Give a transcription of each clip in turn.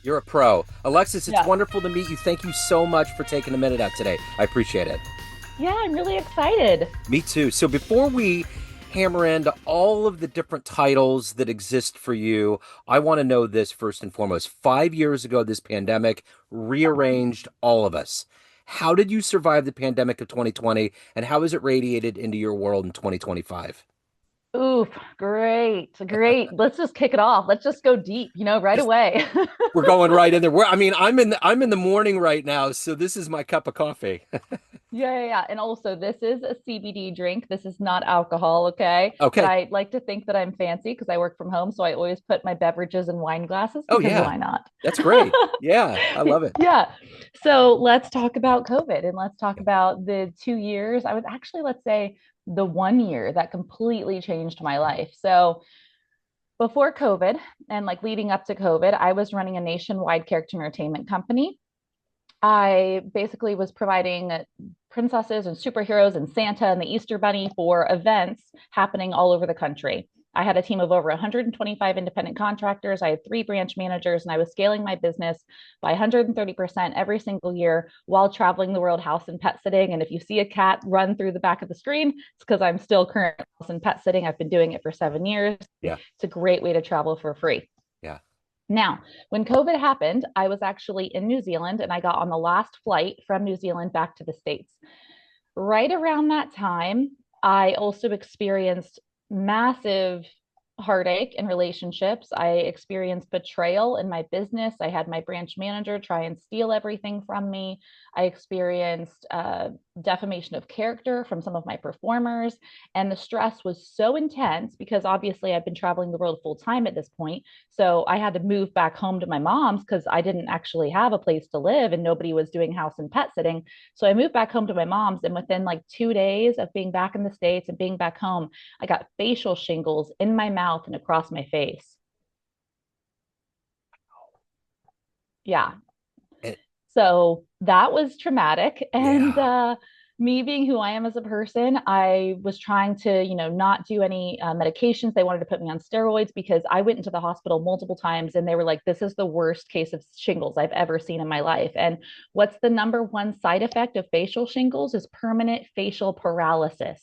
You're a pro. Alexis, it's Yeah. wonderful to meet you. Thank you so much for taking a minute out today. I appreciate it. Yeah, I'm really excited. Me too. So before we hammer into all of the different titles that exist for you, I want to know this first and foremost. 5 years ago, this pandemic rearranged all of us. How did you survive the pandemic of 2020, and how has it radiated into your world in 2025? Oof, great. Great. Let's just kick it off. Let's just go deep, right Just away. we're going right in there. I'm in the morning right now, so this is my cup of coffee. Yeah. And also, this is a CBD drink. This is not alcohol, okay? But Okay. I like to think that I'm fancy because I work from home. So I always put my beverages in wine glasses Oh because yeah. why not? That's great. Yeah, I love it. Yeah. So let's talk about COVID and let's talk about the 2 years. I would actually, let's say, the 1 year that completely changed my life. So, before COVID and like leading up to COVID, I was running a nationwide character entertainment company. I basically was providing princesses and superheroes and Santa and the Easter Bunny for events happening all over the country. I had a team of over 125 independent contractors. I had three branch managers, and I was scaling my business by 130% every single year while traveling the world house and pet sitting. And if you see a cat run through the back of the screen, it's because I'm still current house and pet sitting. I've been doing it for 7 years. Yeah. It's a great way to travel for free. Yeah. Now, when COVID happened, I was actually in New Zealand and I got on the last flight from New Zealand back to the States. Right around that time, I also experienced massive heartache in relationships. I experienced betrayal in my business. I had my branch manager try and steal everything from me. I experienced defamation of character from some of my performers. And the stress was so intense because obviously I've been traveling the world full time at this point. So I had to move back home to my mom's because I didn't actually have a place to live and nobody was doing house and pet sitting. So I moved back home to my mom's, and within like 2 days of being back in the States and being back home, I got facial shingles in my mouth and across my face. Yeah. And, So that was traumatic. And yeah. me being who I am as a person, I was trying to, not do any medications. They wanted to put me on steroids because I went into the hospital multiple times and they were like, this is the worst case of shingles I've ever seen in my life. And what's the number one side effect of facial shingles is permanent facial paralysis.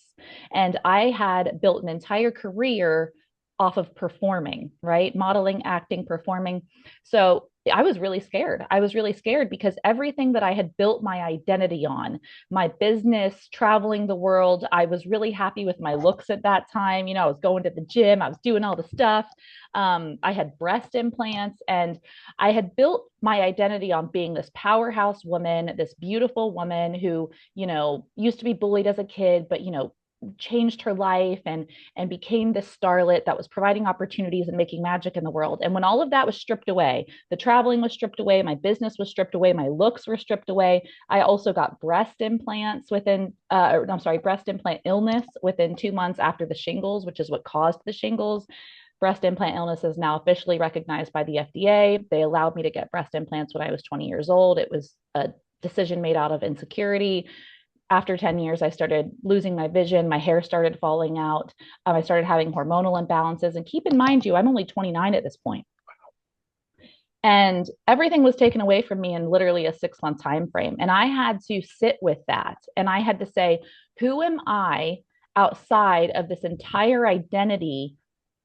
And I had built an entire career off of performing, right? Modeling, acting, performing. So I was really scared. I was really scared because everything that I had built my identity on, my business, traveling the world, I was really happy with my looks at that time. I was going to the gym, I was doing all the stuff. I had breast implants, and I had built my identity on being this powerhouse woman, this beautiful woman who, used to be bullied as a kid, but, changed her life and became this starlet that was providing opportunities and making magic in the world. And when all of that was stripped away, the traveling was stripped away, my business was stripped away, my looks were stripped away. I also got breast implants breast implant illness within 2 months after the shingles, which is what caused the shingles. Breast implant illness is now officially recognized by the FDA. They allowed me to get breast implants when I was 20 years old. It was a decision made out of insecurity. After 10 years, I started losing my vision. My hair started falling out. I started having hormonal imbalances. And keep in mind, I'm only 29 at this point. And everything was taken away from me in literally a 6 month time frame. And I had to sit with that. And I had to say, who am I outside of this entire identity,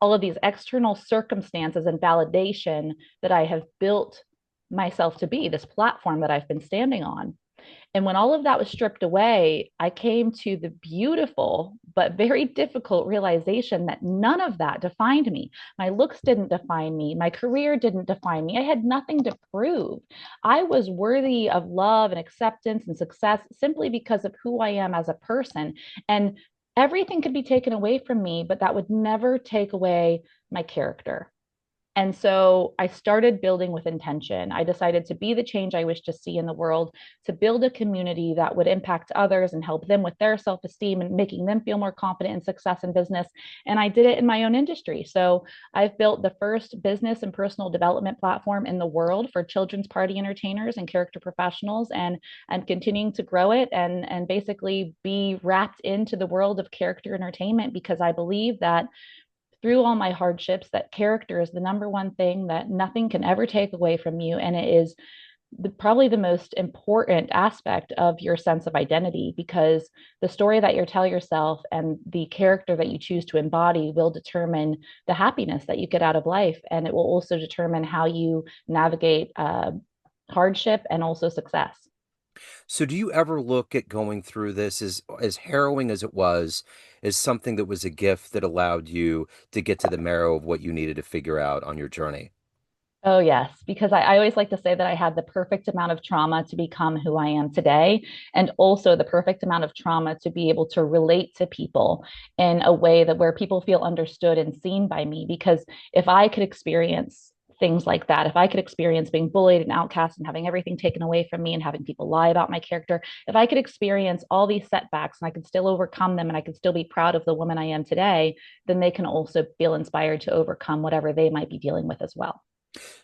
all of these external circumstances and validation that I have built myself to be, this platform that I've been standing on? And when all of that was stripped away, I came to the beautiful but very difficult realization that none of that defined me. My looks didn't define me. My career didn't define me. I had nothing to prove. I was worthy of love and acceptance and success simply because of who I am as a person. And everything could be taken away from me, but that would never take away my character. And so I started building with intention. I decided to be the change I wish to see in the world, to build a community that would impact others and help them with their self esteem and making them feel more confident in success in business. And I did it in my own industry. So I've built the first business and personal development platform in the world for children's party entertainers and character professionals. And I'm continuing to grow it and basically be wrapped into the world of character entertainment because I believe that through all my hardships that character is the number one thing that nothing can ever take away from you. And it is probably the most important aspect of your sense of identity, because the story that you tell yourself and the character that you choose to embody will determine the happiness that you get out of life. And it will also determine how you navigate hardship and also success. So do you ever look at going through this as harrowing as it was, as something that was a gift that allowed you to get to the marrow of what you needed to figure out on your journey? Oh, yes, because I always like to say that I had the perfect amount of trauma to become who I am today, and also the perfect amount of trauma to be able to relate to people in a way that where people feel understood and seen by me. Because if I could experience things like that, if I could experience being bullied and outcast and having everything taken away from me and having people lie about my character, if I could experience all these setbacks and I could still overcome them and I could still be proud of the woman I am today, then they can also feel inspired to overcome whatever they might be dealing with as well.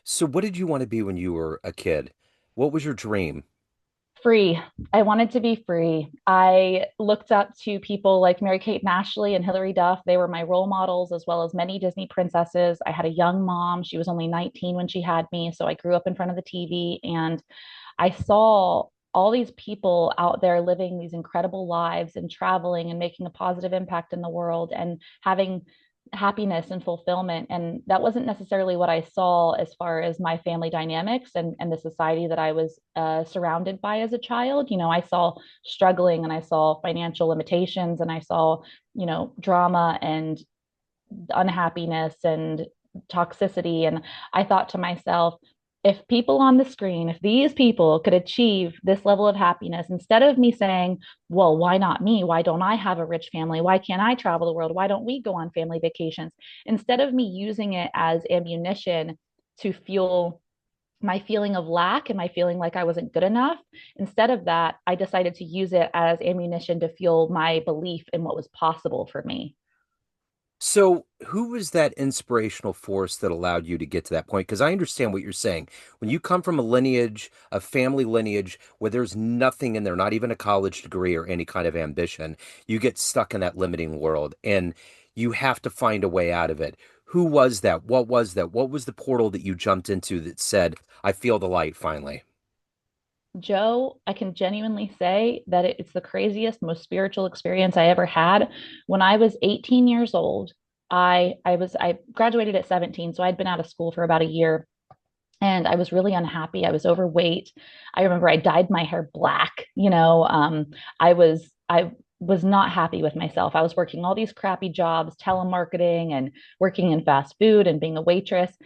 So what did you want to be when you were a kid? What was your dream? Free. I wanted to be free. I looked up to people like Mary-Kate and Ashley and Hilary Duff. They were my role models, as well as many Disney princesses. I had a young mom. She was only 19 when she had me. So I grew up in front of the TV and I saw all these people out there living these incredible lives and traveling and making a positive impact in the world and having happiness and fulfillment. And that wasn't necessarily what I saw as far as my family dynamics and the society that I was surrounded by as a child. You know, I saw struggling and I saw financial limitations and I saw, drama and unhappiness and toxicity. And I thought to myself, if people on the screen, if these people could achieve this level of happiness, instead of me saying, well, why not me? Why don't I have a rich family? Why can't I travel the world? Why don't we go on family vacations? Instead of me using it as ammunition to fuel my feeling of lack and my feeling like I wasn't good enough, instead of that, I decided to use it as ammunition to fuel my belief in what was possible for me. So, who was that inspirational force that allowed you to get to that point? Because I understand what you're saying. When you come from a lineage, a family lineage where there's nothing in there, not even a college degree or any kind of ambition, you get stuck in that limiting world and you have to find a way out of it. Who was that? What was that? What was the portal that you jumped into that said, I feel the light finally? Joe, I can genuinely say that it's the craziest, most spiritual experience I ever had. When I was 18 years old, I graduated at 17, so I'd been out of school for about a year and I was really unhappy. I was overweight. I remember I dyed my hair black, I was not happy with myself. I was working all these crappy jobs, telemarketing and working in fast food and being a waitress.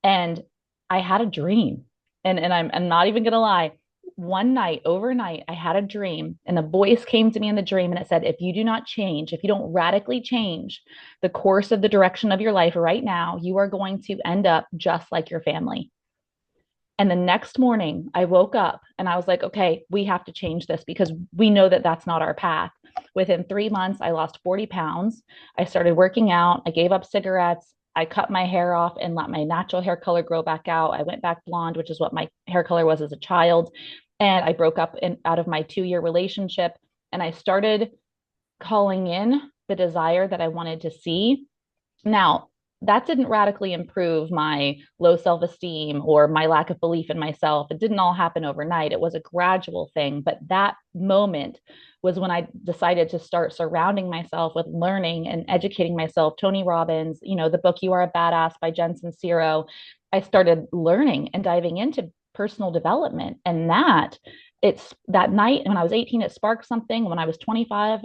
And I had a dream. And I'm not even gonna lie. One night, overnight, I had a dream, and a voice came to me in the dream, and it said, if you do not change, if you don't radically change the course of the direction of your life right now, you are going to end up just like your family. And the next morning, I woke up and I was like, okay, we have to change this because we know that that's not our path. Within 3 months, I lost 40 pounds. I started working out. I gave up cigarettes. I cut my hair off and let my natural hair color grow back out. I went back blonde, which is what my hair color was as a child. And I broke up out of my 2 year relationship. And I started calling in the desire that I wanted to see. Now, that didn't radically improve my low self esteem or my lack of belief in myself. It didn't all happen overnight. It was a gradual thing. But that moment was when I decided to start surrounding myself with learning and educating myself. Tony Robbins, the book You Are a Badass by Jen Sincero. I started learning and diving into personal development. And it's that night when I was 18, it sparked something. When I was 25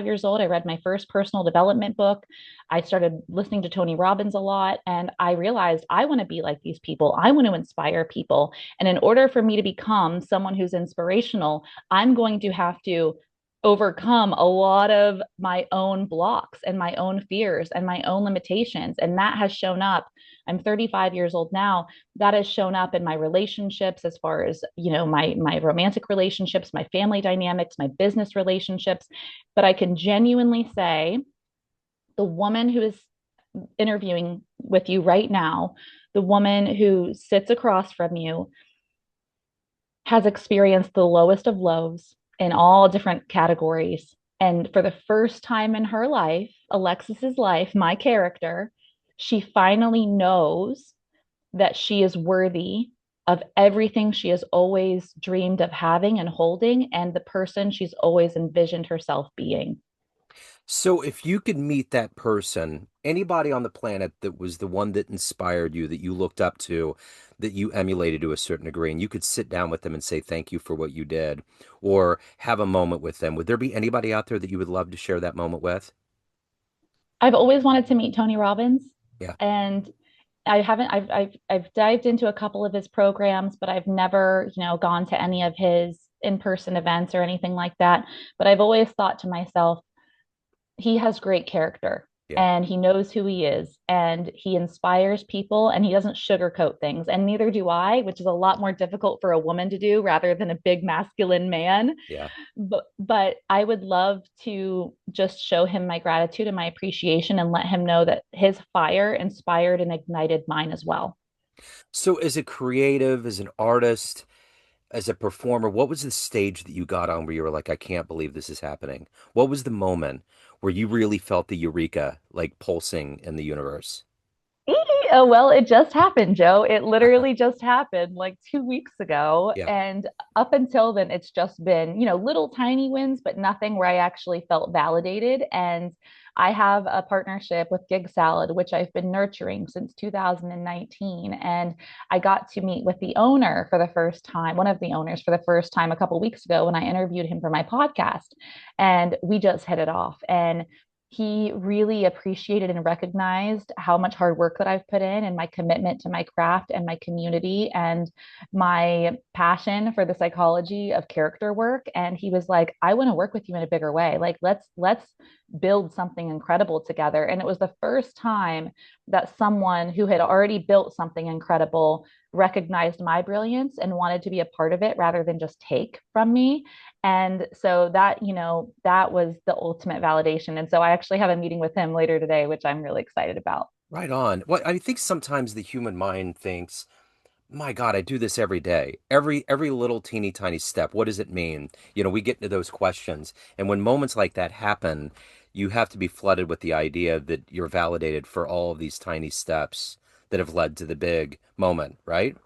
years old, I read my first personal development book. I started listening to Tony Robbins a lot, and I realized I want to be like these people. I want to inspire people. And in order for me to become someone who's inspirational, I'm going to have to overcome a lot of my own blocks and my own fears and my own limitations. And that has shown up. I'm 35 years old now. That has shown up in my relationships as far as, my romantic relationships, my family dynamics, my business relationships. But I can genuinely say the woman who is interviewing with you right now, the woman who sits across from you, has experienced the lowest of lows in all different categories. And for the first time in her life, Alexis's life, my character, she finally knows that she is worthy of everything she has always dreamed of having and holding, and the person she's always envisioned herself being. So if you could meet that person, anybody on the planet that was the one that inspired you, that you looked up to, that you emulated to a certain degree, and you could sit down with them and say thank you for what you did, or have a moment with them, would there be anybody out there that you would love to share that moment with? I've always wanted to meet Tony Robbins, Yeah, and I haven't. I've dived into a couple of his programs, but I've never, gone to any of his in-person events or anything like that. But I've always thought to myself, he has great character yeah, and he knows who he is and he inspires people and he doesn't sugarcoat things. And neither do I, which is a lot more difficult for a woman to do rather than a big masculine man. yeah. But I would love to just show him my gratitude and my appreciation and let him know that his fire inspired and ignited mine as well. So as a creative, as an artist, as a performer, what was the stage that you got on where you were like, I can't believe this is happening? What was the moment where you really felt the eureka, like pulsing in the universe? Oh, well, it just happened, Joe. It literally just happened like 2 weeks ago. Yeah. And up until then, it's just been, little tiny wins, but nothing where I actually felt validated. And I have a partnership with Gig Salad, which I've been nurturing since 2019. And I got to meet with the owner for the first time, one of the owners for the first time a couple of weeks ago when I interviewed him for my podcast. And we just hit it off. And he really appreciated and recognized how much hard work that I've put in and my commitment to my craft and my community and my passion for the psychology of character work. And he was like, I want to work with you in a bigger way. Like let's build something incredible together. And it was the first time that someone who had already built something incredible recognized my brilliance and wanted to be a part of it rather than just take from me. And so that, that was the ultimate validation. And so I actually have a meeting with him later today, which I'm really excited about. Right on. Well, I think sometimes the human mind thinks, my God, I do this every day. Every little teeny tiny step. What does it mean? We get into those questions. And when moments like that happen, you have to be flooded with the idea that you're validated for all of these tiny steps that have led to the big moment, right?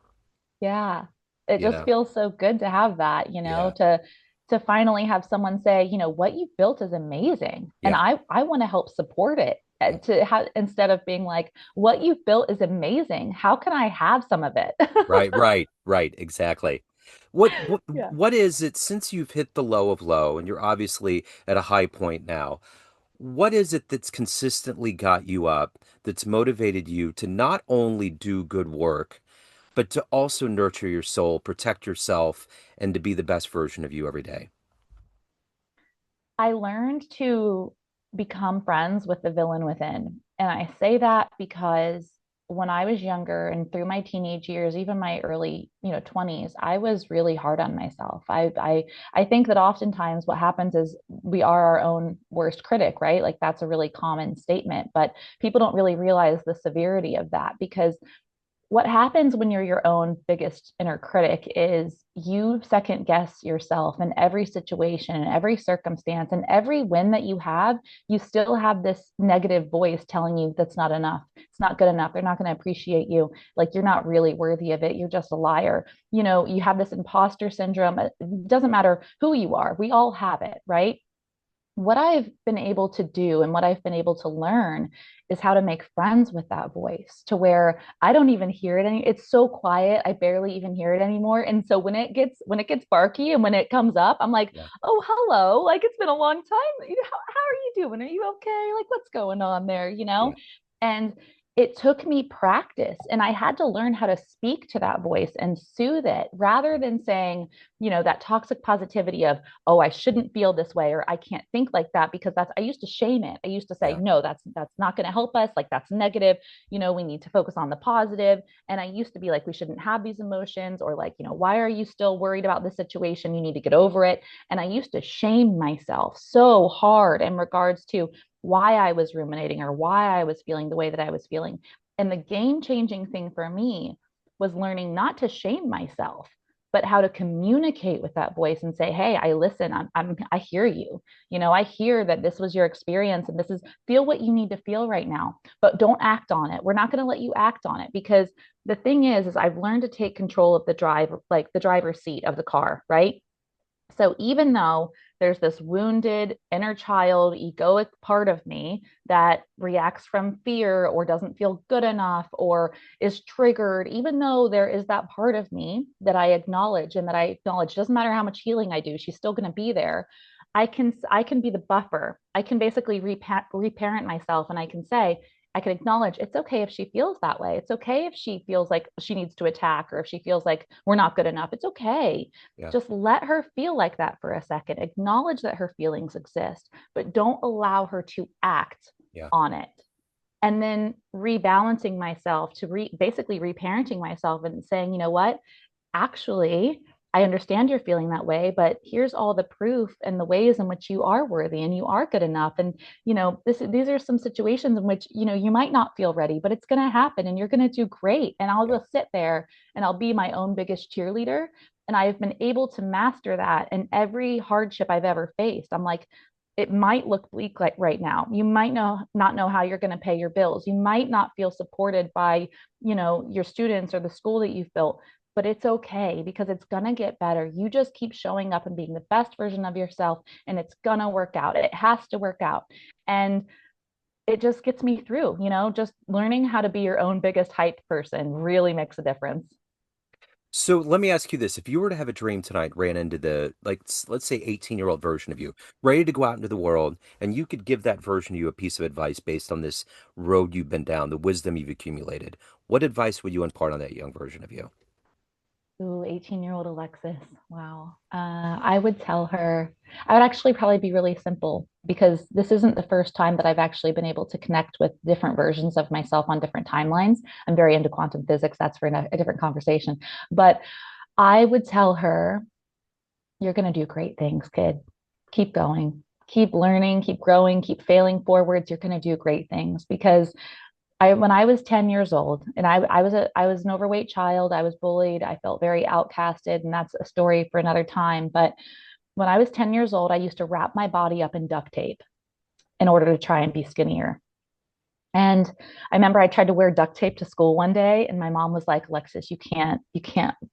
Yeah. It You just know? feels so good to have that, Yeah. to finally have someone say, what you've built is amazing. And Yeah. I want to help support it. Yeah. And to have instead of being like, what you've built is amazing. How can I have some of it? Right, right, right, exactly. What Yeah. what is it since you've hit the low of low and you're obviously at a high point now? What is it that's consistently got you up, that's motivated you to not only do good work, but to also nurture your soul, protect yourself, and to be the best version of you every day? I learned to become friends with the villain within. And I say that because when I was younger and through my teenage years, even my early, 20s, I was really hard on myself. I think that oftentimes what happens is we are our own worst critic, right? Like that's a really common statement, but people don't really realize the severity of that because what happens when you're your own biggest inner critic is you second guess yourself in every situation and every circumstance and every win that you have, you still have this negative voice telling you that's not enough. It's not good enough. They're not going to appreciate you. Like you're not really worthy of it. You're just a liar. You have this imposter syndrome. It doesn't matter who you are. We all have it, right? What I've been able to do and what I've been able to learn is how to make friends with that voice to where I don't even hear it any it's so quiet I barely even hear it anymore. And so when it gets barky and when it comes up, I'm like, Yeah, "Oh, hello. Like it's been a long time. How are you doing? Are you okay? Like what's going on there?" yeah, And it took me practice and I had to learn how to speak to that voice and soothe it rather than saying, that toxic positivity of, oh, I shouldn't feel this way or I can't think like that because I used to shame it. I used to say, yeah, no, that's not going to help us. Like that's negative. We need to focus on the positive. And I used to be like, we shouldn't have these emotions or like, why are you still worried about this situation? You need to get over it. And I used to shame myself so hard in regards to why I was ruminating or why I was feeling the way that I was feeling. And the game changing thing for me was learning not to shame myself, but how to communicate with that voice and say, hey, I listen, I hear you. I hear that this was your experience and this is feel what you need to feel right now, but don't act on it. We're not going to let you act on it because the thing is I've learned to take control of the drive, like the driver's seat of the car, right? So even though there's this wounded inner child, egoic part of me that reacts from fear or doesn't feel good enough or is triggered, even though there is that part of me that I acknowledge and that I acknowledge doesn't matter how much healing I do, she's still going to be there. I can be the buffer. I can basically reparent myself and I can say, I can acknowledge it's okay if she feels that way. It's okay if she feels like she needs to attack or if she feels like we're not good enough. It's okay. Yeah. Just let her feel like that for a second. Acknowledge that her feelings exist, but don't allow her to act Yeah. on it. And then rebalancing myself to basically reparenting myself and saying, you know what? Actually, I understand you're feeling that way, but here's all the proof and the ways in which you are worthy and you are good enough. And, these are some situations in which, you might not feel ready, but it's going to happen and you're going to do great. And I'll Yeah. just sit there and I'll be my own biggest cheerleader. And I've been able to master that in every hardship I've ever faced. I'm like, it might look bleak like right now. You might not know how you're going to pay your bills. You might not feel supported by, your students or the school that you've built, but it's okay because it's going to get better. You just keep showing up and being the best version of yourself, and it's going to work out. It has to work out. And it just gets me through, just learning how to be your own biggest hype person really makes a difference. So let me ask you this. If you were to have a dream tonight, ran into the, like, let's say 18-year-old version of you, ready to go out into the world, and you could give that version of you a piece of advice based on this road you've been down, the wisdom you've accumulated, what advice would you impart on that young version of you? Ooh, 18-year-old Alexis. Wow. I would tell her, I would actually probably be really simple because this isn't the first time that I've actually been able to connect with different versions of myself on different timelines. I'm very into quantum physics. That's for a different conversation. But I would tell her, you're going to do great things, kid. Keep going, keep learning, keep growing, keep failing forwards. You're going to do great things because when I was 10 years old and I was an overweight child, I was bullied, I felt very outcasted, and that's a story for another time. But when I was 10 years old, I used to wrap my body up in duct tape in order to try and be skinnier. And I remember I tried to wear duct tape to school one day, and my mom was like, Alexis, you can't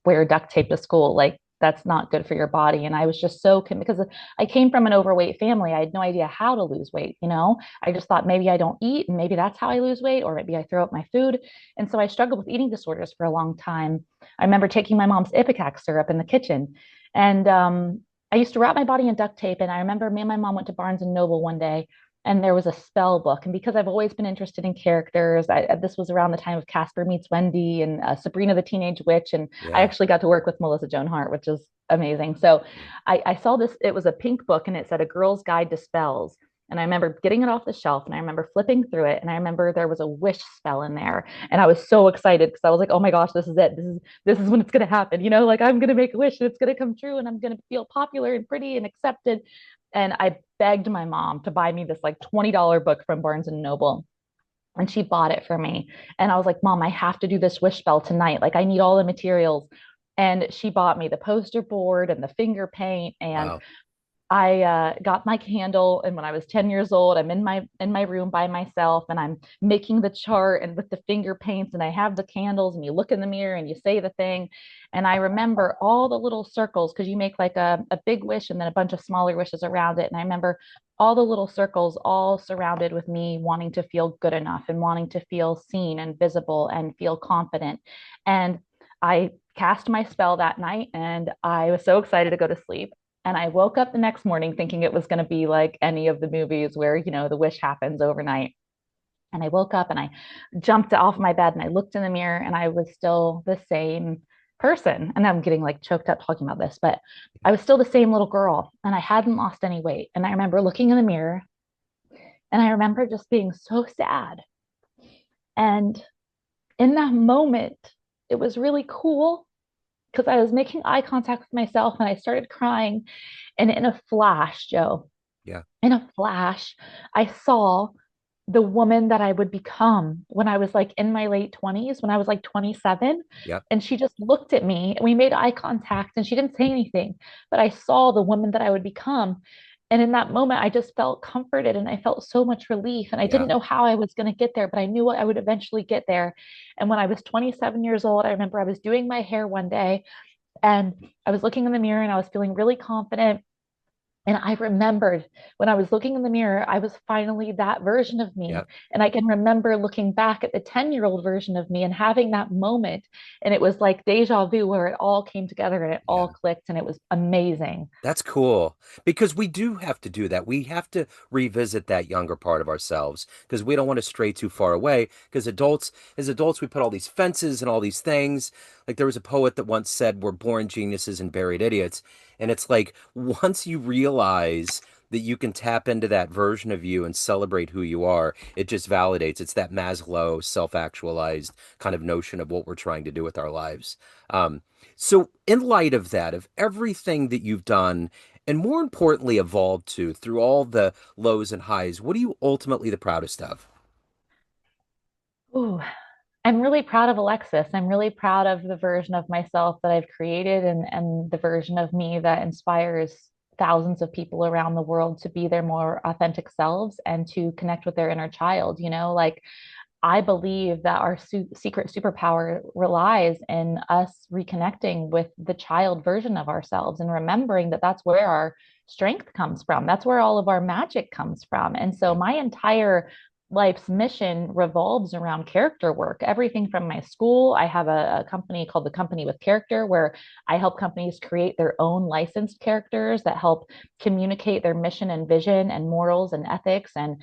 wear duct tape to school. Like, that's not good for your body. And I was just because I came from an overweight family. I had no idea how to lose weight. I just thought maybe I don't eat and maybe that's how I lose weight, or maybe I throw up my food. And so I struggled with eating disorders for a long time. I remember taking my mom's Ipecac syrup in the kitchen. And I used to wrap my body in duct tape. And I remember me and my mom went to Barnes and Noble one day and there was a spell book. And because I've always been interested in characters, this was around the time of Casper Meets Wendy and Sabrina the Teenage Witch. And I Yeah. actually got to work with Melissa Joan Hart, which is amazing. So I saw this, it was a pink book and it said A Girl's Guide to Spells. And I remember getting it off the shelf and I remember flipping through it. And I remember there was a wish spell in there. And I was so excited because I was like, oh my gosh, this is it. This is when it's gonna happen. Like I'm gonna make a wish and it's gonna come true and I'm gonna feel popular and pretty and accepted. And I begged my mom to buy me this like $20 book from Barnes and Noble. And she bought it for me. And I was like, Mom, I have to do this wish spell tonight. Like, I need all the materials. And she bought me the poster board and the finger paint and Wow. I got my candle, and when I was 10 years old, I'm in my room by myself, and I'm making the chart and with the finger paints, and I have the candles, and you look in the mirror and you say the thing, and I remember all the little circles because you make like a big wish and then a bunch of smaller wishes around it, and I remember all the little circles all surrounded with me wanting to feel good enough and wanting to feel seen and visible and feel confident, and I cast my spell that night, and I was so excited to go to sleep. And I woke up the next morning thinking it was going to be like any of the movies where, the wish happens overnight. And I woke up and I jumped off my bed and I looked in the mirror and I was still the same person. And I'm getting like choked up talking about this, but I was still the same little girl and I hadn't lost any weight. And I remember looking in the mirror and I remember just being so sad. And in that moment, it was really cool because I was making eye contact with myself and I started crying. And in a flash, Joe, Yeah. in a flash, I saw the woman that I would become when I was like in my late 20s, when I was like 27. Yep. And she just looked at me and we made eye contact and she didn't say anything, but I saw the woman that I would become. And in that moment, I just felt comforted and I felt so much relief. And I Yeah. didn't know how I was going to get there, but I knew I would eventually get there. And when I was 27 years old, I remember I was doing my hair one day and I was looking in the mirror and I was feeling really confident. And I remembered when I was looking in the mirror, I was finally that version of me. Yep. And I can remember looking back at the 10-year-old version of me and having that moment. And it was like deja vu where it all came together and it all Yeah. clicked and it was amazing. That's cool because we do have to do that. We have to revisit that younger part of ourselves because we don't want to stray too far away. Because as adults, we put all these fences and all these things. Like there was a poet that once said, "We're born geniuses and buried idiots." And it's like once you realize that you can tap into that version of you and celebrate who you are, it just validates. It's that Maslow self-actualized kind of notion of what we're trying to do with our lives. So, in light of that, of everything that you've done, and more importantly, evolved to through all the lows and highs, what are you ultimately the proudest of? Ooh, I'm really proud of Alexis. I'm really proud of the version of myself that I've created and the version of me that inspires thousands of people around the world to be their more authentic selves and to connect with their inner child. Like I believe that our secret superpower relies in us reconnecting with the child version of ourselves and remembering that that's where our strength comes from. That's where all of our magic comes from. And so Yeah, my entire life's mission revolves around character work. Everything from my school, I have a company called the Company with Character, where I help companies create their own licensed characters that help communicate their mission and vision and morals and ethics and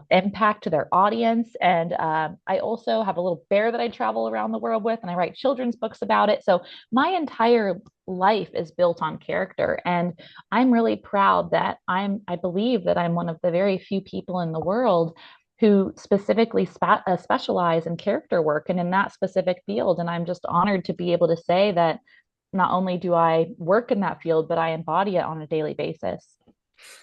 impact to their audience. And I also have a little bear that I travel around the world with, and I write children's books about it. So my entire life is built on character, and I'm really proud that I believe that I'm one of the very few people in the world who specifically specialize in character work and in that specific field. And I'm just honored to be able to say that not only do I work in that field, but I embody it on a daily basis.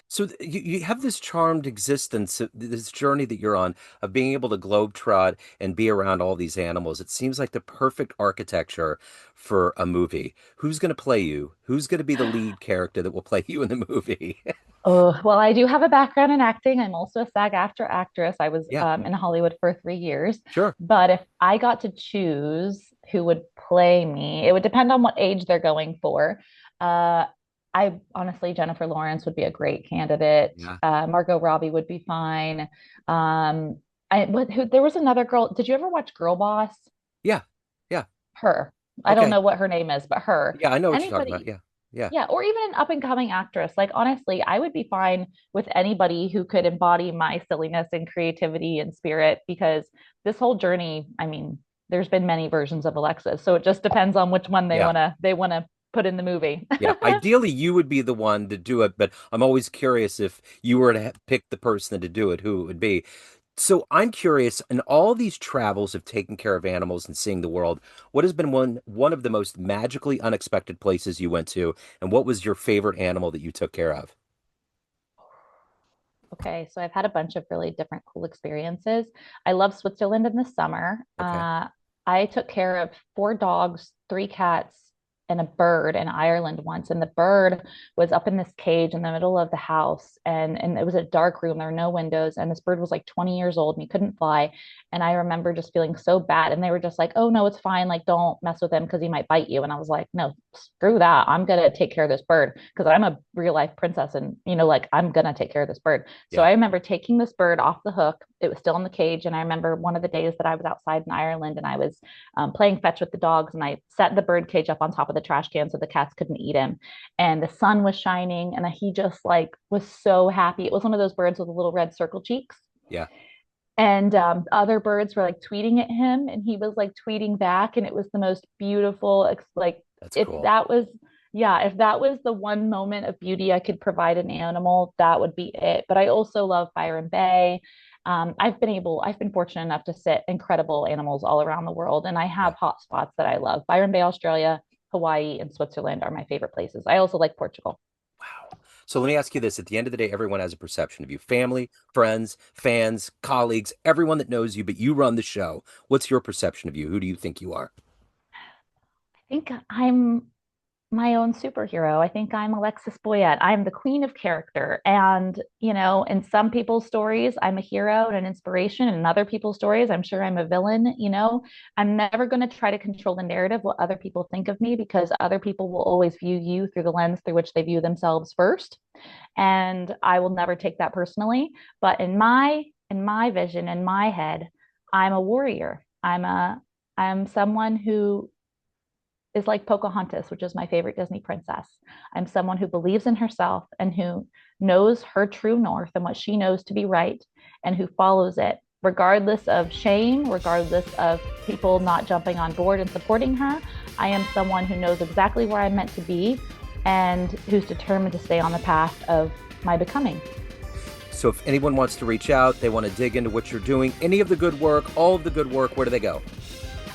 so you have this charmed existence, this journey that you're on of being able to globetrot and be around all these animals. It seems like the perfect architecture for a movie. Who's going to play you? Who's going to be the lead character that will play you in the movie? Oh, well, I do have a background in acting. I'm also a SAG-AFTRA actress. I was Yeah, in Hollywood for 3 years. sure. But if I got to choose who would play me, it would depend on what age they're going for. Uh, I honestly, Jennifer Lawrence would be a great candidate. Yeah, Margot Robbie would be fine. There was another girl. Did you ever watch Girl Boss? yeah, yeah. Her. I don't Okay. know what her name is, but her. Yeah, I know what you're talking about. Anybody Yeah, yeah, yeah, or even an up and coming actress. Like, honestly, I would be fine with anybody who could embody my silliness and creativity and spirit because this whole journey, I mean, there's been many versions of Alexis. So it just depends on which one yeah. they want to put in the movie. Yeah, ideally you would be the one to do it, but I'm always curious if you were to pick the person to do it, who it would be. So I'm curious, in all these travels of taking care of animals and seeing the world, what has been one of the most magically unexpected places you went to, and what was your favorite animal that you took care of? Okay, so I've had a bunch of really different cool experiences. I love Switzerland in the summer. Okay. I took care of 4 dogs, 3 cats, and a bird in Ireland once. And the bird was up in this cage in the middle of the house, and it was a dark room. There were no windows, and this bird was like 20 years old and he couldn't fly. And I remember just feeling so bad. And they were just like, "Oh no, it's fine. Like, don't mess with him because he might bite you." And I was like, "No, screw that. I'm gonna take care of this bird because I'm a real life princess, and like I'm gonna take care of this bird." So Yeah. I remember taking this bird off the hook. It was still in the cage. And I remember one of the days that I was outside in Ireland and I was playing fetch with the dogs. And I set the bird cage up on top of the trash can so the cats couldn't eat him. And the sun was shining. And he just like was so happy. It was one of those birds with the little red circle cheeks. Yeah. And other birds were like tweeting at him. And he was like tweeting back. And it was the most beautiful, like, That's if cool. that was yeah, if that was the one moment of beauty I could provide an animal, that would be it. But I also love Byron Bay. I've been fortunate enough to sit incredible animals all around the world, and I have Yeah. hot spots that I love. Byron Bay, Australia, Hawaii, and Switzerland are my favorite places. I also like Portugal. Wow. So let me ask you this. At the end of the day, everyone has a perception of you. Family, friends, fans, colleagues, everyone that knows you, but you run the show. What's your perception of you? Who do you think you are? I think I'm my own superhero. I think I'm Alexis Boyett. I'm the queen of character. And, in some people's stories, I'm a hero and an inspiration. And in other people's stories, I'm sure I'm a villain. I'm never going to try to control the narrative, what other people think of me, because other people will always view you through the lens through which they view themselves first. And I will never take that personally. But in my vision, in my head, I'm a warrior. I'm someone who is like Pocahontas, which is my favorite Disney princess. I'm someone who believes in herself and who knows her true north and what she knows to be right and who follows it, regardless of shame, regardless of people not jumping on board and supporting her. I am someone who knows exactly where I'm meant to be and who's determined to stay on the path of my becoming. So if anyone wants to reach out, they want to dig into what you're doing, any of the good work, all of the good work, where do they go?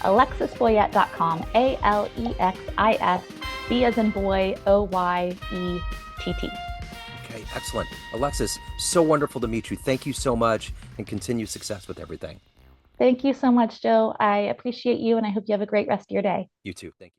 AlexisBoyett.com, Alexis, B as in boy, Oyett. Okay, excellent. Alexis, so wonderful to meet you. Thank you so much and continue success with everything. Thank you so much, Joe. I appreciate you and I hope you have a great rest of your day. You too. Thank you.